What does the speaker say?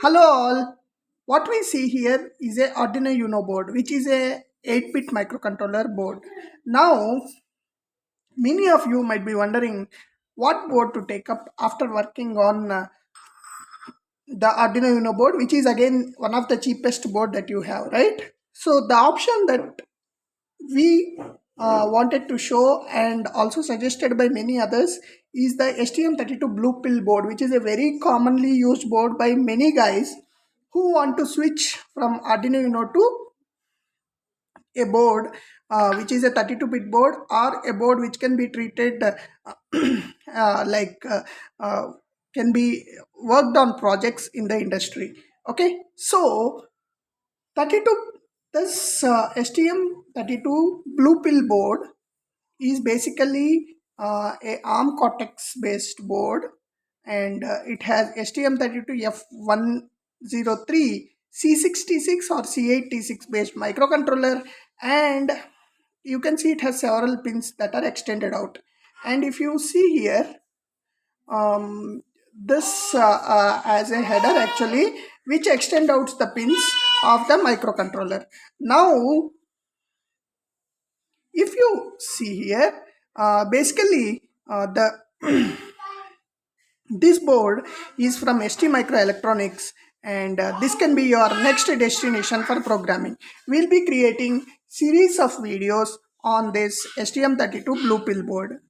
Hello all. What we see here is a Arduino Uno board, which is a 8-bit microcontroller board. Now, many of you might be wondering what board to take up after working on the Arduino Uno board, which is again one of the cheapest board that you have, right? So the option that we wanted to show and also suggested by many others is the STM32 Blue Pill board, which is a very commonly used board by many guys who want to switch from Arduino Uno to a board which is a 32-bit board, or a board which can be treated like can be worked on projects in the industry. Okay, so 32 this STM32 Blue Pill board is basically a ARM Cortex based board, and it has STM32F103 C66 or C86 based microcontroller, and you can see it has several pins that are extended out. And if you see here, this as a header actually, which extend out the pins of the microcontroller. Now if you see here, basically the this board is from ST Microelectronics, and this can be your next destination for programming. We'll be creating series of videos on this STM32 Blue Pill board.